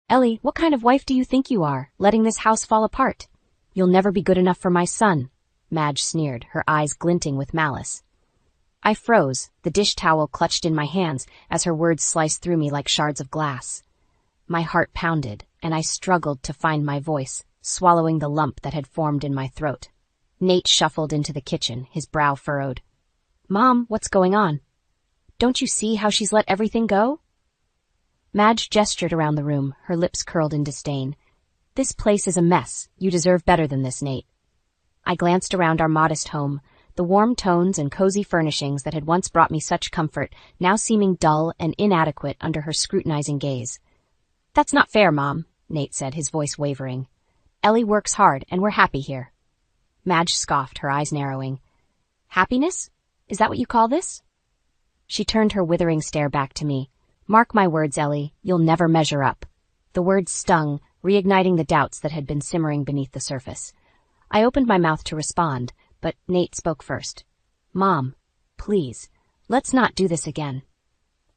Ellie, what kind of wife do you think you are, letting this house fall apart? You'll never be good enough for my son, Madge sneered, her eyes glinting with malice. I froze, the dish towel clutched in my hands as her words sliced through me like shards of glass. My heart pounded, and I struggled to find my voice, swallowing the lump that had formed in my throat. Nate shuffled into the kitchen, his brow furrowed. Mom, what's going on? Don't you see how she's let everything go? Madge gestured around the room, her lips curled in disdain. This place is a mess. You deserve better than this, Nate. I glanced around our modest home, the warm tones and cozy furnishings that had once brought me such comfort, now seeming dull and inadequate under her scrutinizing gaze. That's not fair, Mom, Nate said, his voice wavering. Ellie works hard, and we're happy here. Madge scoffed, her eyes narrowing. Happiness? Is that what you call this? She turned her withering stare back to me. Mark my words, Ellie, you'll never measure up. The words stung, reigniting the doubts that had been simmering beneath the surface. I opened my mouth to respond, but Nate spoke first. Mom, please, let's not do this again.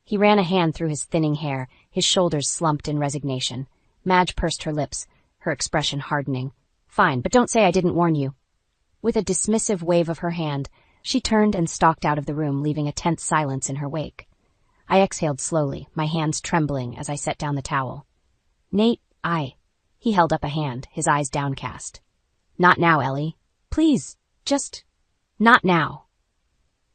He ran a hand through his thinning hair, his shoulders slumped in resignation. Madge pursed her lips, her expression hardening. Fine, but don't say I didn't warn you. With a dismissive wave of her hand, she turned and stalked out of the room, leaving a tense silence in her wake. I exhaled slowly, my hands trembling as I set down the towel. Nate, He held up a hand, his eyes downcast. Not now, Ellie. Please, just not now.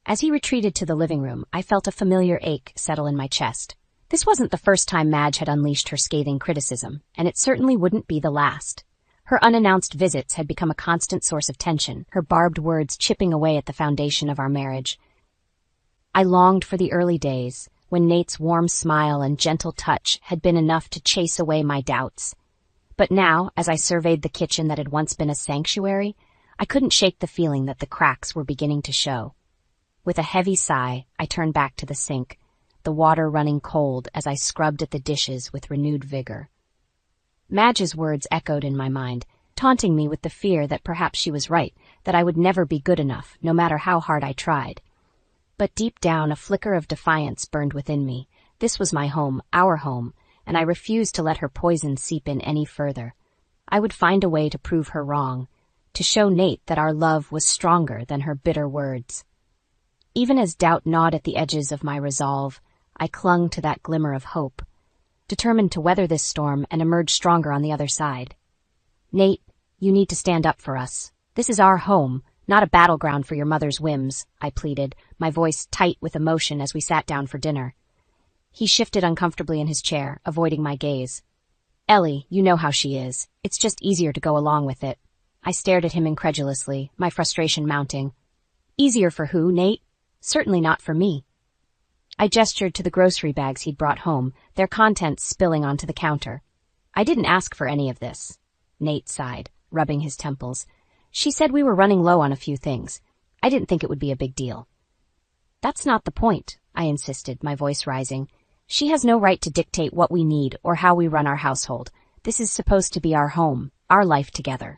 As he retreated to the living room, I felt a familiar ache settle in my chest. This wasn't the first time Madge had unleashed her scathing criticism, and it certainly wouldn't be the last. Her unannounced visits had become a constant source of tension, her barbed words chipping away at the foundation of our marriage. I longed for the early days, when Nate's warm smile and gentle touch had been enough to chase away my doubts. But now, as I surveyed the kitchen that had once been a sanctuary, I couldn't shake the feeling that the cracks were beginning to show. With a heavy sigh, I turned back to the sink, the water running cold as I scrubbed at the dishes with renewed vigor. Madge's words echoed in my mind, taunting me with the fear that perhaps she was right, that I would never be good enough, no matter how hard I tried. But deep down, a flicker of defiance burned within me. This was my home, our home, and I refused to let her poison seep in any further. I would find a way to prove her wrong, to show Nate that our love was stronger than her bitter words. Even as doubt gnawed at the edges of my resolve, I clung to that glimmer of hope, determined to weather this storm and emerge stronger on the other side. Nate, you need to stand up for us. This is our home, not a battleground for your mother's whims, I pleaded, my voice tight with emotion as we sat down for dinner. He shifted uncomfortably in his chair, avoiding my gaze. Ellie, you know how she is. It's just easier to go along with it. I stared at him incredulously, my frustration mounting. Easier for who, Nate? Certainly not for me. I gestured to the grocery bags he'd brought home, their contents spilling onto the counter. I didn't ask for any of this. Nate sighed, rubbing his temples. She said we were running low on a few things. I didn't think it would be a big deal. That's not the point, I insisted, my voice rising. She has no right to dictate what we need or how we run our household. This is supposed to be our home, our life together.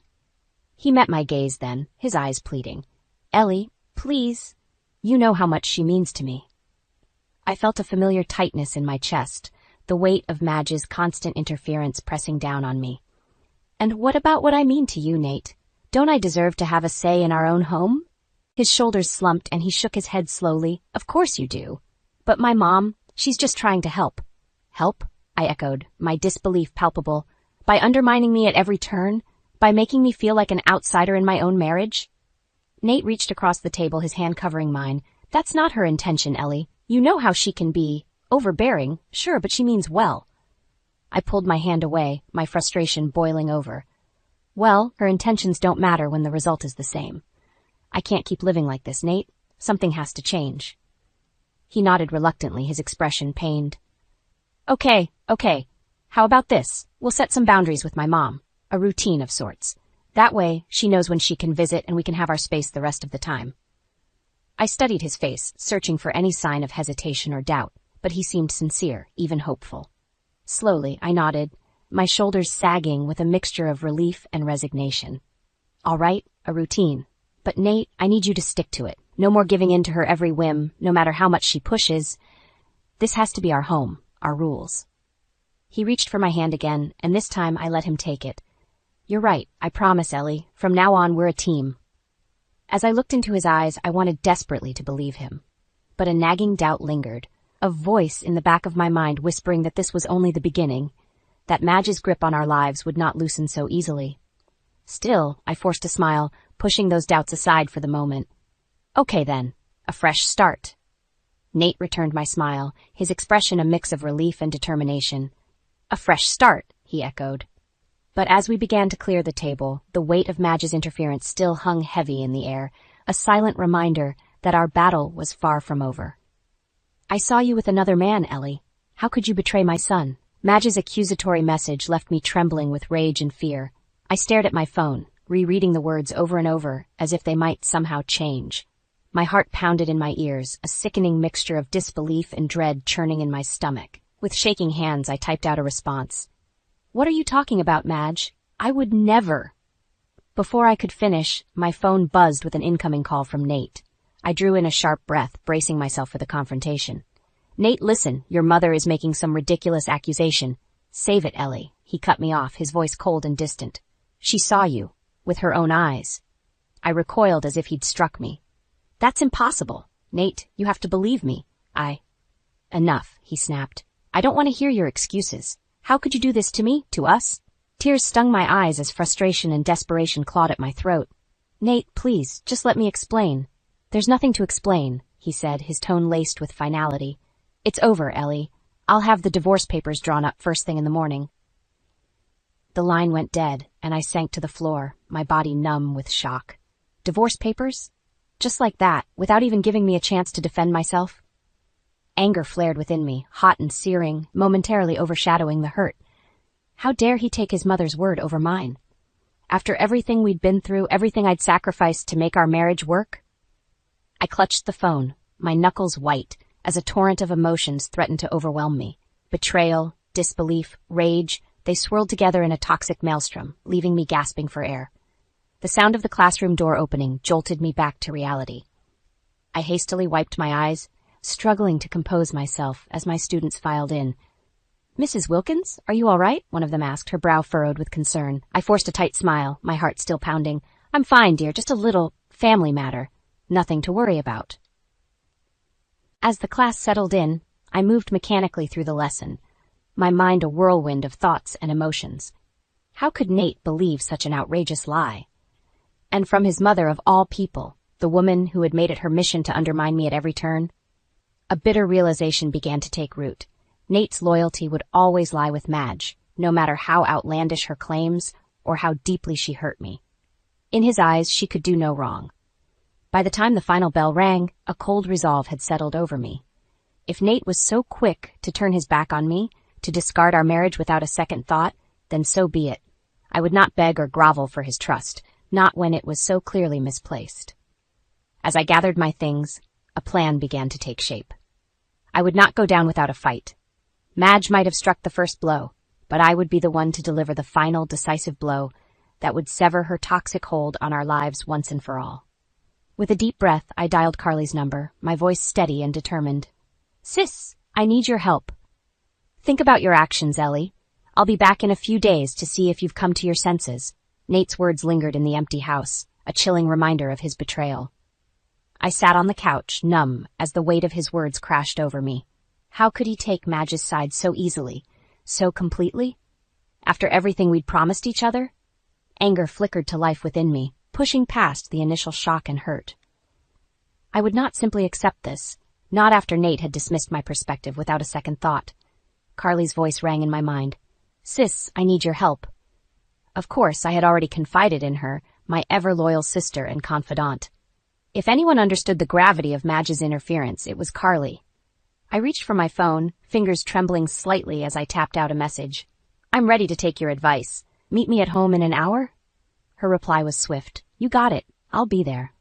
He met my gaze then, his eyes pleading. Ellie, please. You know how much she means to me. I felt a familiar tightness in my chest, the weight of Madge's constant interference pressing down on me. And what about what I mean to you, Nate? Don't I deserve to have a say in our own home? His shoulders slumped and he shook his head slowly. Of course you do. But my mom, she's just trying to help. Help? I echoed, my disbelief palpable. By undermining me at every turn? By making me feel like an outsider in my own marriage? Nate reached across the table, his hand covering mine. That's not her intention, Ellie. You know how she can be. Overbearing, sure, but she means well. I pulled my hand away, my frustration boiling over. Well, her intentions don't matter when the result is the same. I can't keep living like this, Nate. Something has to change. He nodded reluctantly, his expression pained. Okay. How about this? We'll set some boundaries with my mom. A routine of sorts. That way, she knows when she can visit and we can have our space the rest of the time. I studied his face, searching for any sign of hesitation or doubt, but he seemed sincere, even hopeful. Slowly, I nodded, my shoulders sagging with a mixture of relief and resignation. All right, a routine. But Nate, I need you to stick to it. No more giving in to her every whim, no matter how much she pushes. This has to be our home, our rules. He reached for my hand again, and this time I let him take it. You're right, I promise, Ellie. From now on, we're a team. As I looked into his eyes, I wanted desperately to believe him. But a nagging doubt lingered, a voice in the back of my mind whispering that this was only the beginning, that Madge's grip on our lives would not loosen so easily. Still, I forced a smile, pushing those doubts aside for the moment. Okay then, a fresh start. Nate returned my smile, his expression a mix of relief and determination. A fresh start, he echoed. But as we began to clear the table, the weight of Madge's interference still hung heavy in the air, a silent reminder that our battle was far from over. I saw you with another man, Ellie. How could you betray my son? Madge's accusatory message left me trembling with rage and fear. I stared at my phone, rereading the words over and over, as if they might somehow change. My heart pounded in my ears, a sickening mixture of disbelief and dread churning in my stomach. With shaking hands, I typed out a response. What are you talking about, Madge? I would never. Before I could finish, my phone buzzed with an incoming call from Nate. I drew in a sharp breath, bracing myself for the confrontation. Nate, listen, your mother is making some ridiculous accusation. Save it, Ellie. He cut me off, his voice cold and distant. She saw you, with her own eyes. I recoiled as if he'd struck me. That's impossible. Nate, you have to believe me. Enough, he snapped. I don't want to hear your excuses. How could you do this to me, to us? Tears stung my eyes as frustration and desperation clawed at my throat. Nate, please, just let me explain. There's nothing to explain, he said, his tone laced with finality. It's over, Ellie. I'll have the divorce papers drawn up first thing in the morning. The line went dead, and I sank to the floor, my body numb with shock. Divorce papers? Just like that, without even giving me a chance to defend myself? Anger flared within me, hot and searing, momentarily overshadowing the hurt. How dare he take his mother's word over mine? After everything we'd been through, everything I'd sacrificed to make our marriage work? I clutched the phone, my knuckles white, as a torrent of emotions threatened to overwhelm me. Betrayal, disbelief, rage, they swirled together in a toxic maelstrom, leaving me gasping for air. The sound of the classroom door opening jolted me back to reality. I hastily wiped my eyes, struggling to compose myself as my students filed in. Mrs. Wilkins, are you all right? One of them asked, her brow furrowed with concern. I forced a tight smile, my heart still pounding. I'm fine, dear, just a little family matter. Nothing to worry about. As the class settled in, I moved mechanically through the lesson, my mind a whirlwind of thoughts and emotions. How could Nate believe such an outrageous lie? And from his mother of all people, the woman who had made it her mission to undermine me at every turn? A bitter realization began to take root. Nate's loyalty would always lie with Madge, no matter how outlandish her claims or how deeply she hurt me. In his eyes, she could do no wrong. By the time the final bell rang, a cold resolve had settled over me. If Nate was so quick to turn his back on me, to discard our marriage without a second thought, then so be it. I would not beg or grovel for his trust, not when it was so clearly misplaced. As I gathered my things, a plan began to take shape. I would not go down without a fight. Madge might have struck the first blow, but I would be the one to deliver the final, decisive blow that would sever her toxic hold on our lives once and for all. With a deep breath, I dialed Carly's number, my voice steady and determined. Sis, I need your help. Think about your actions, Ellie. I'll be back in a few days to see if you've come to your senses. Nate's words lingered in the empty house, a chilling reminder of his betrayal. I sat on the couch, numb, as the weight of his words crashed over me. How could he take Madge's side so easily, so completely? After everything we'd promised each other? Anger flickered to life within me, pushing past the initial shock and hurt. I would not simply accept this, not after Nate had dismissed my perspective without a second thought. Carly's voice rang in my mind. Sis, I need your help. Of course, I had already confided in her, my ever-loyal sister and confidant. If anyone understood the gravity of Madge's interference, it was Carly. I reached for my phone, fingers trembling slightly as I tapped out a message. I'm ready to take your advice. Meet me at home in an hour? Her reply was swift. You got it. I'll be there.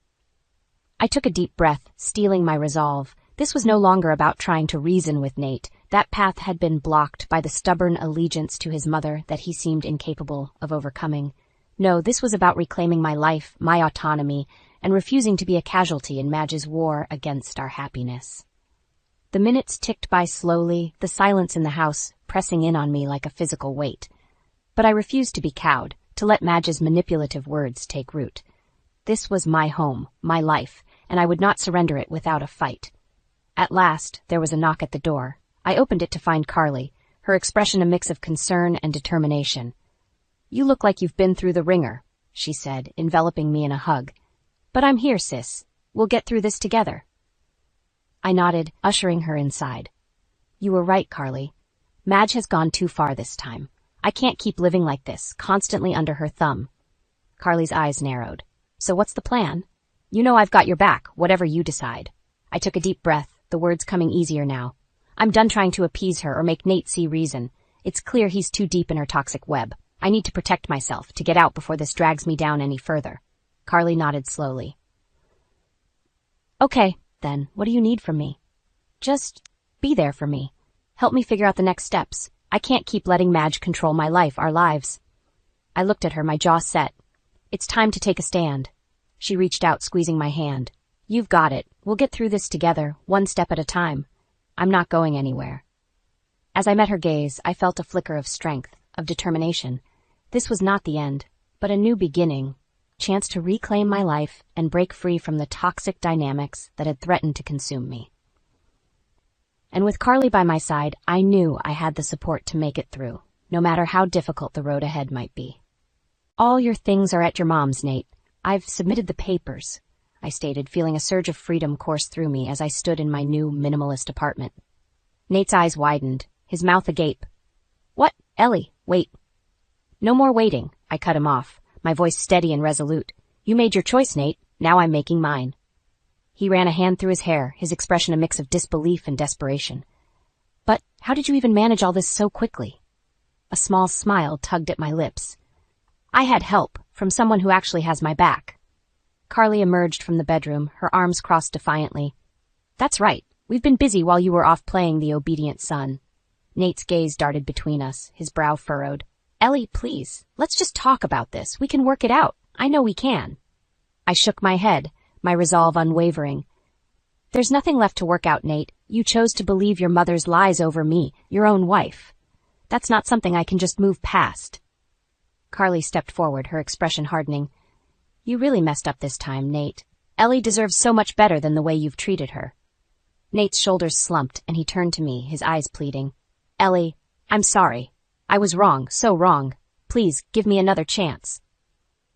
I took a deep breath, steeling my resolve. This was no longer about trying to reason with Nate. That path had been blocked by the stubborn allegiance to his mother that he seemed incapable of overcoming. No, this was about reclaiming my life, my autonomy, and refusing to be a casualty in Madge's war against our happiness. The The minutes ticked by slowly, the silence in the house pressing in on me like a physical weight. But I refused to be cowed, to let Madge's manipulative words take root. This was my home, my life, and I would not surrender it without a fight. At last, there was a knock at the door. I opened it to find Carly, her expression a mix of concern and determination. "You look like you've been through the ringer," she said, enveloping me in a hug. "But I'm here, sis. We'll get through this together." I nodded, ushering her inside. "You were right, Carly. Madge has gone too far this time. I can't keep living like this, constantly under her thumb." Carly's eyes narrowed. "So what's the plan?" "You know I've got your back, whatever you decide." I took a deep breath, the words coming easier now. "I'm done trying to appease her or make Nate see reason. It's clear he's too deep in her toxic web. I need to protect myself, to get out before this drags me down any further." Carly nodded slowly. "Okay, then, what do you need from me?" "Just be there for me. Help me figure out the next steps. I can't keep letting Madge control my life, our lives." I looked at her, my jaw set. "It's time to take a stand." She reached out, squeezing my hand. "You've got it. We'll get through this together, one step at a time. I'm not going anywhere." As I met her gaze, I felt a flicker of strength, of determination. This was not the end, but a new beginning. Chance to reclaim my life and break free from the toxic dynamics that had threatened to consume me. And with Carly by my side, I knew I had the support to make it through, no matter how difficult the road ahead might be. "All your things are at your mom's, Nate. I've submitted the papers," I stated, feeling a surge of freedom course through me as I stood in my new minimalist apartment. Nate's eyes widened, his mouth agape. "What? Ellie, wait." "No more waiting," I cut him off, my voice steady and resolute. "You made your choice, Nate. Now I'm making mine." He ran a hand through his hair, his expression a mix of disbelief and desperation. "But how did you even manage all this so quickly?" A small smile tugged at my lips. "I had help, from someone who actually has my back." Carly emerged from the bedroom, her arms crossed defiantly. "That's right. We've been busy while you were off playing the obedient son." Nate's gaze darted between us, his brow furrowed. "Ellie, please, let's just talk about this. We can work it out. I know we can." I shook my head, my resolve unwavering. "There's nothing left to work out, Nate. You chose to believe your mother's lies over me, your own wife. That's not something I can just move past." Carly stepped forward, her expression hardening. "You really messed up this time, Nate. Ellie deserves so much better than the way you've treated her." Nate's shoulders slumped, and he turned to me, his eyes pleading. "Ellie, I'm sorry. I was wrong, so wrong. Please, give me another chance."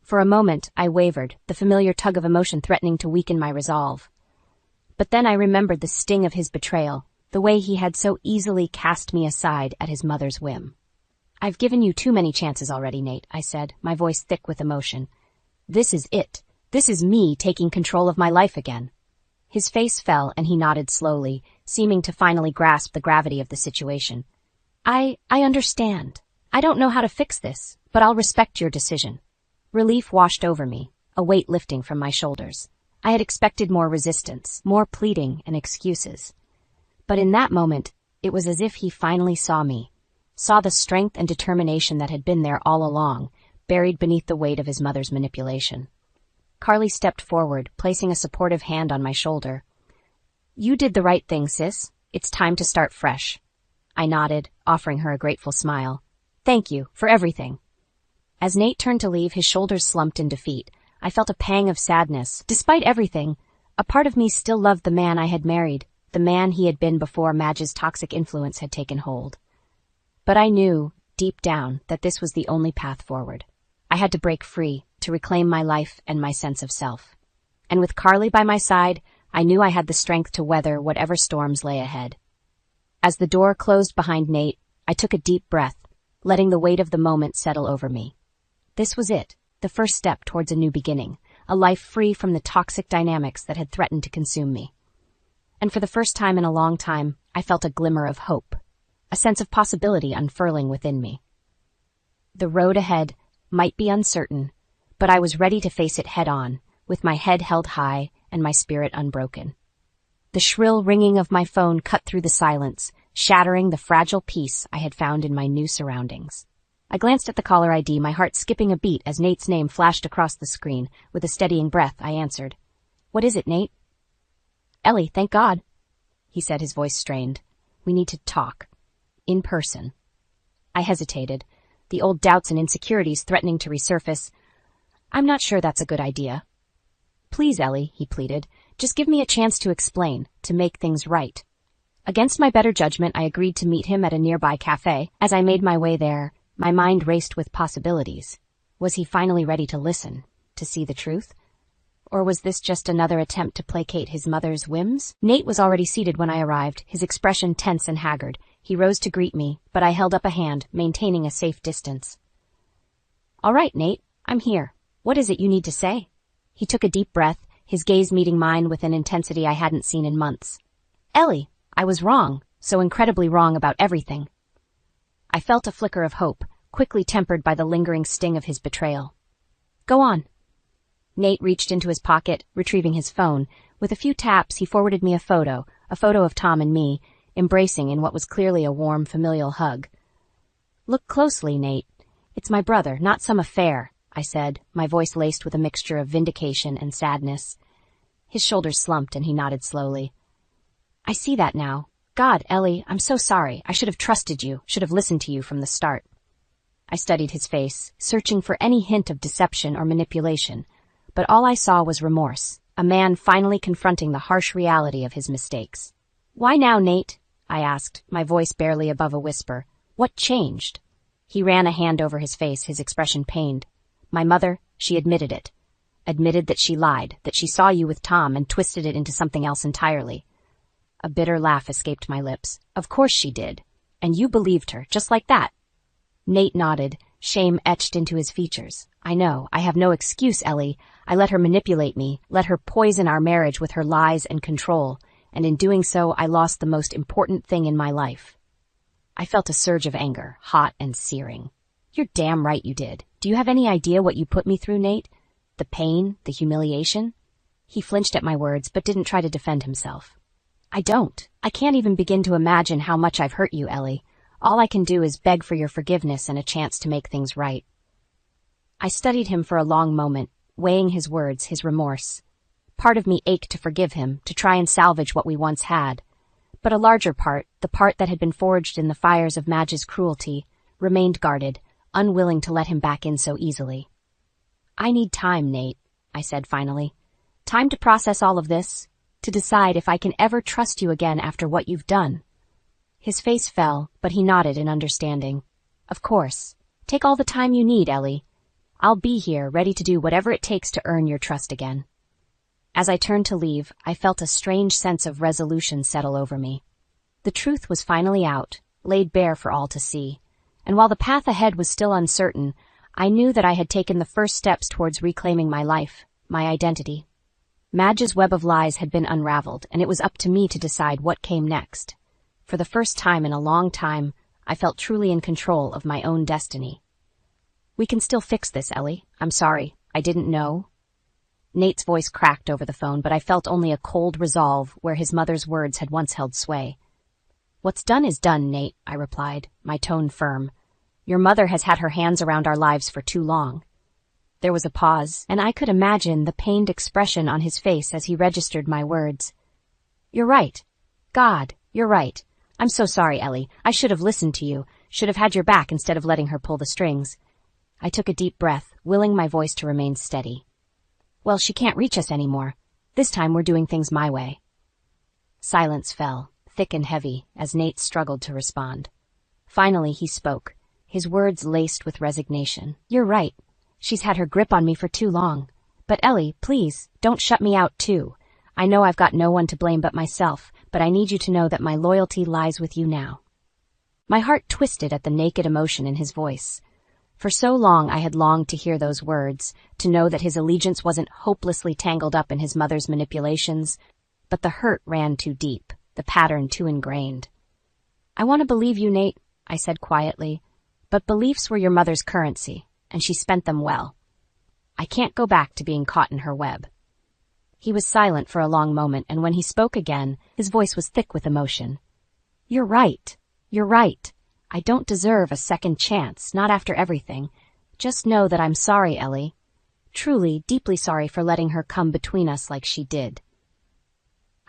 For a moment, I wavered, the familiar tug of emotion threatening to weaken my resolve. But then I remembered the sting of his betrayal, the way he had so easily cast me aside at his mother's whim. "I've given you too many chances already, Nate," I said, my voice thick with emotion. "This is it. This is me taking control of my life again." His face fell and he nodded slowly, seeming to finally grasp the gravity of the situation. I understand. I don't know how to fix this, but I'll respect your decision." Relief washed over me, a weight lifting from my shoulders. I had expected more resistance, more pleading and excuses. But in that moment, it was as if he finally saw me, saw the strength and determination that had been there all along, buried beneath the weight of his mother's manipulation. Carly stepped forward, placing a supportive hand on my shoulder. "You did the right thing, sis. It's time to start fresh." I nodded, offering her a grateful smile. "Thank you for everything." As Nate turned to leave, his shoulders slumped in defeat. I felt a pang of sadness. Despite everything, a part of me still loved the man I had married, the man he had been before Madge's toxic influence had taken hold. But I knew, deep down, that this was the only path forward. I had to break free, to reclaim my life and my sense of self. And with Carly by my side, I knew I had the strength to weather whatever storms lay ahead. As the door closed behind Nate, I took a deep breath, letting the weight of the moment settle over me. This was it, the first step towards a new beginning, a life free from the toxic dynamics that had threatened to consume me. And for the first time in a long time, I felt a glimmer of hope, a sense of possibility unfurling within me. The road ahead might be uncertain, but I was ready to face it head on, with my head held high and my spirit unbroken. The shrill ringing of my phone cut through the silence, shattering the fragile peace I had found in my new surroundings. I glanced at the caller ID, my heart skipping a beat as Nate's name flashed across the screen. With a steadying breath, I answered. "What is it, Nate?" "Ellie, thank God." he said, his voice strained. We need to talk. In person. I hesitated, the old doubts and insecurities threatening to resurface. I'm not sure that's a good idea. Please, Ellie, he pleaded, just give me a chance to explain, to make things right. Against my better judgment, I agreed to meet him at a nearby cafe. As I made my way there, my mind raced with possibilities. Was he finally ready to listen, to see the truth? Or was this just another attempt to placate his mother's whims? Nate was already seated when I arrived, his expression tense and haggard. He rose to greet me, but I held up a hand, maintaining a safe distance. All right, Nate, I'm here. What is it you need to say? He took a deep breath, his gaze meeting mine with an intensity I hadn't seen in months. Ellie, I was wrong, so incredibly wrong about everything. I felt a flicker of hope, quickly tempered by the lingering sting of his betrayal. Go on. Nate reached into his pocket, retrieving his phone. With a few taps, he forwarded me a photo of Tom and me, embracing in what was clearly a warm, familial hug. Look closely, Nate. It's my brother, not some affair, I said, my voice laced with a mixture of vindication and sadness. His shoulders slumped and he nodded slowly. I see that now. God, Ellie, I'm so sorry. I should have trusted you, should have listened to you from the start. I studied his face, searching for any hint of deception or manipulation, but all I saw was remorse, a man finally confronting the harsh reality of his mistakes. Why now, Nate? I asked, my voice barely above a whisper. What changed? He ran a hand over his face, his expression pained. My mother, she admitted it. Admitted that she lied, that she saw you with Tom and twisted it into something else entirely. A bitter laugh escaped my lips. Of course she did. And you believed her, just like that. Nate nodded, shame etched into his features. I know, I have no excuse, Ellie. I let her manipulate me, let her poison our marriage with her lies and control, and in doing so, I lost the most important thing in my life. I felt a surge of anger, hot and searing. You're damn right you did. Do you have any idea what you put me through, Nate? The pain, the humiliation? He flinched at my words, but didn't try to defend himself. I don't. I can't even begin to imagine how much I've hurt you, Ellie. All I can do is beg for your forgiveness and a chance to make things right. I studied him for a long moment, weighing his words, his remorse. Part of me ached to forgive him, to try and salvage what we once had. But a larger part, the part that had been forged in the fires of Madge's cruelty, remained guarded, unwilling to let him back in so easily. I need time, Nate, I said finally. Time to process all of this, to decide if I can ever trust you again after what you've done. His face fell, but he nodded in understanding. Of course. Take all the time you need, Ellie. I'll be here, ready to do whatever it takes to earn your trust again. As I turned to leave, I felt a strange sense of resolution settle over me. The truth was finally out, laid bare for all to see. And while the path ahead was still uncertain, I knew that I had taken the first steps towards reclaiming my life, my identity. Madge's web of lies had been unraveled, and it was up to me to decide what came next. For the first time in a long time, I felt truly in control of my own destiny. We can still fix this, Ellie. I'm sorry. I didn't know. Nate's voice cracked over the phone, but I felt only a cold resolve where his mother's words had once held sway. What's done is done, Nate, I replied, my tone firm. Your mother has had her hands around our lives for too long. There was a pause, and I could imagine the pained expression on his face as he registered my words. You're right. God, you're right. I'm so sorry, Ellie. I should have listened to you, should have had your back instead of letting her pull the strings. I took a deep breath, willing my voice to remain steady. Well, she can't reach us anymore. This time we're doing things my way. Silence fell, thick and heavy, as Nate struggled to respond. Finally, he spoke, his words laced with resignation. You're right. She's had her grip on me for too long. But Ellie, please, don't shut me out too. I know I've got no one to blame but myself, but I need you to know that my loyalty lies with you now. My heart twisted at the naked emotion in his voice. For so long I had longed to hear those words, to know that his allegiance wasn't hopelessly tangled up in his mother's manipulations, but the hurt ran too deep, the pattern too ingrained. I want to believe you, Nate, I said quietly, but beliefs were your mother's currency, and she spent them well. I can't go back to being caught in her web. He was silent for a long moment, and when he spoke again, his voice was thick with emotion. You're right. You're right. I don't deserve a second chance, not after everything. Just know that I'm sorry, Ellie. Truly, deeply sorry for letting her come between us like she did.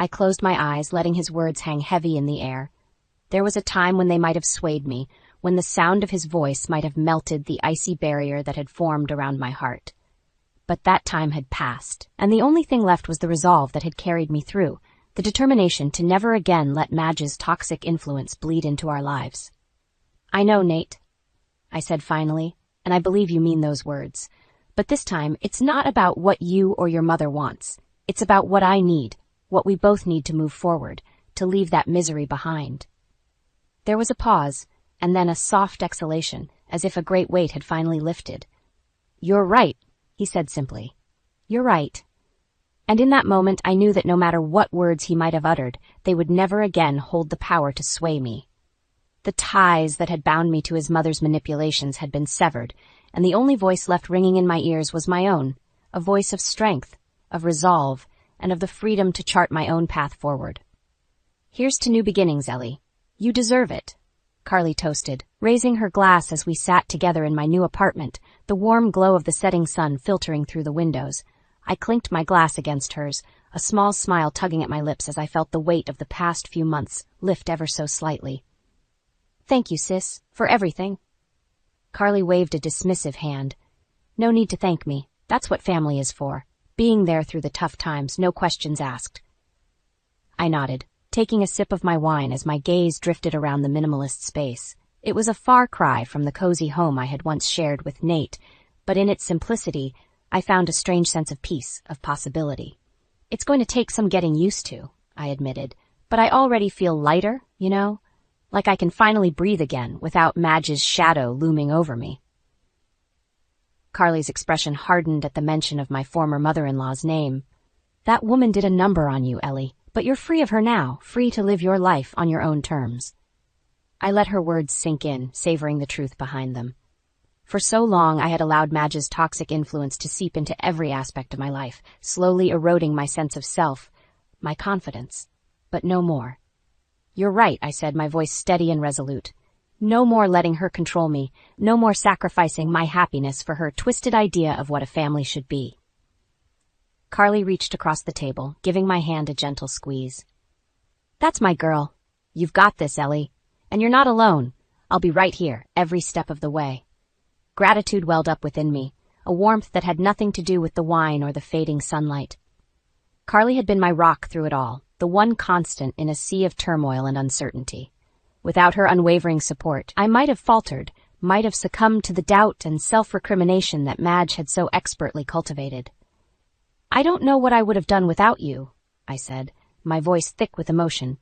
I closed my eyes, letting his words hang heavy in the air. There was a time when they might have swayed me, when the sound of his voice might have melted the icy barrier that had formed around my heart. But that time had passed, and the only thing left was the resolve that had carried me through, the determination to never again let Madge's toxic influence bleed into our lives. "I know, Nate," I said finally, "and I believe you mean those words. But this time, it's not about what you or your mother wants. It's about what I need, what we both need to move forward, to leave that misery behind." There was a pause, and then a soft exhalation, as if a great weight had finally lifted. "You're right," he said simply. "You're right." And in that moment, I knew that no matter what words he might have uttered, they would never again hold the power to sway me. The ties that had bound me to his mother's manipulations had been severed, and the only voice left ringing in my ears was my own, a voice of strength, of resolve, and of the freedom to chart my own path forward. "Here's to new beginnings, Ellie. You deserve it," Carly toasted, raising her glass as we sat together in my new apartment, the warm glow of the setting sun filtering through the windows. I clinked my glass against hers, a small smile tugging at my lips as I felt the weight of the past few months lift ever so slightly. "Thank you, sis, for everything." Carly waved a dismissive hand. "No need to thank me. That's what family is for. Being there through the tough times, no questions asked." I nodded, taking a sip of my wine as my gaze drifted around the minimalist space. It was a far cry from the cozy home I had once shared with Nate, but in its simplicity, I found a strange sense of peace, of possibility. "It's going to take some getting used to," I admitted, "but I already feel lighter, like I can finally breathe again without Madge's shadow looming over me." Carly's expression hardened at the mention of my former mother-in-law's name. "That woman did a number on you, Ellie, but you're free of her now, free to live your life on your own terms." I let her words sink in, savoring the truth behind them. For so long, I had allowed Madge's toxic influence to seep into every aspect of my life, slowly eroding my sense of self, my confidence. But no more. "You're right," I said, my voice steady and resolute. "No more letting her control me, no more sacrificing my happiness for her twisted idea of what a family should be." Carly reached across the table, giving my hand a gentle squeeze. "That's my girl. You've got this, Ellie. And you're not alone. I'll be right here, every step of the way." Gratitude welled up within me, a warmth that had nothing to do with the wine or the fading sunlight. Carly had been my rock through it all, the one constant in a sea of turmoil and uncertainty. Without her unwavering support, I might have faltered, might have succumbed to the doubt and self-recrimination that Madge had so expertly cultivated. "I don't know what I would have done without you," I said, my voice thick with emotion.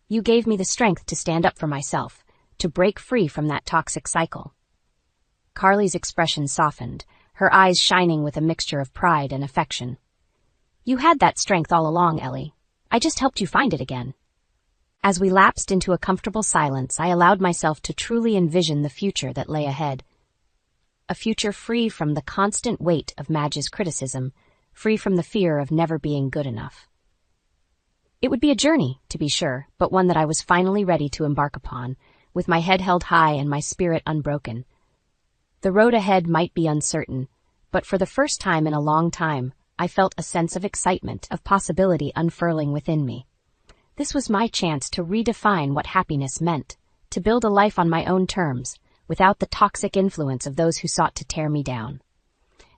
"You gave me the strength to stand up for myself, to break free from that toxic cycle." Carly's expression softened, her eyes shining with a mixture of pride and affection. "You had that strength all along, Ellie. I just helped you find it again." As we lapsed into a comfortable silence, I allowed myself to truly envision the future that lay ahead. A future free from the constant weight of Madge's criticism, free from the fear of never being good enough. It would be a journey, to be sure, but one that I was finally ready to embark upon, with my head held high and my spirit unbroken. The road ahead might be uncertain, but for the first time in a long time, I felt a sense of excitement, of possibility unfurling within me. This was my chance to redefine what happiness meant, to build a life on my own terms, without the toxic influence of those who sought to tear me down.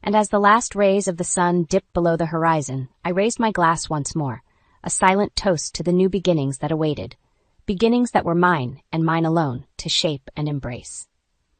And as the last rays of the sun dipped below the horizon, I raised my glass once more, a silent toast to the new beginnings that awaited, beginnings that were mine and mine alone to shape and embrace.